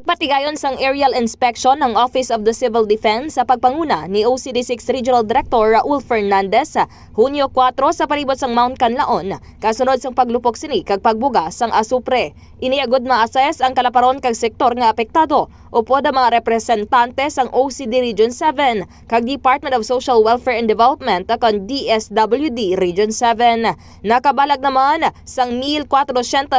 Patigayon sang aerial inspection ng Office of the Civil Defense sa pagpanguna ni OCD6 Regional Director Raul Fernandez sa Hunyo 4 sa palibot sang Mount Canlaon, kasunod sang paglupok sini kag pagbuga sang asupre. Iniagod ma-assess ang kalaparon kag sektor nga apektado upo da mga representante sang OCD Region 7 kag Department of Social Welfare and Development akon DSWD Region 7. Nakabalag naman sang 1,491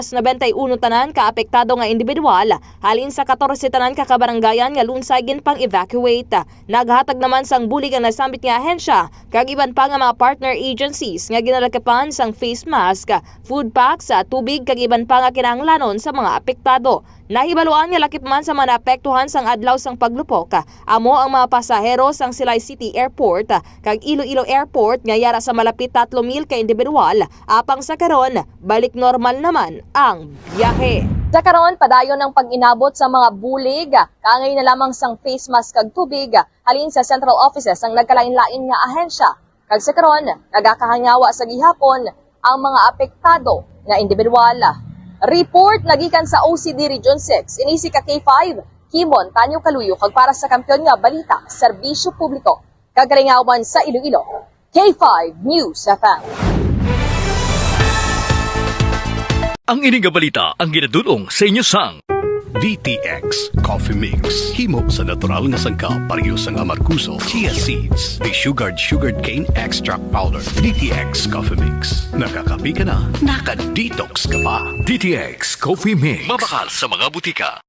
tanan ka apektado nga individual halin sa 14 tanan ka kabaranggayan nga lunsagin pang evacuate. Naghatag naman sang bulig ang nasambit nga ahensya kag iban pa nga mga partner agencies nga ginalakapan sang face mask, food packs, tubig kag iban pa nga kinahanglanon sa mga apektado. Nahibaluan nga lakip man sa mga naapektuhan sang adlaw sang paglupok amo ang mga pasahero sang Silay City Airport kag Iloilo Airport nga yara sa malapit 3,000 ka individual apang sa karon balik normal naman ang biyahe. Sa karon padayon ng pag-inabot sa mga bulig kaangay na lamang sang face mask kag tubig halin sa central offices ang nagkalain-lain nga ahensya. Kag sa karon nagakahangawa sa gihapon ang mga apektado nga individual. Report nagikan sa OCD Region 6 inisi ka K5 Kimon Tanyo Kaluyo kag para sa kampiyon nga balita serbisyo publiko kagalingawan sa Iloilo. K5 News FM. Ang ining nga balita ang ginadulong sa inyo sang DTX Coffee Mix. Himo sa natural nga sangkap pareho sang amarkuso, chia seeds, sugared cane extract powder. DTX Coffee Mix. Nakakapi ka na, naka-detox ka pa. DTX Coffee Mix. Mabakal sa mga butika.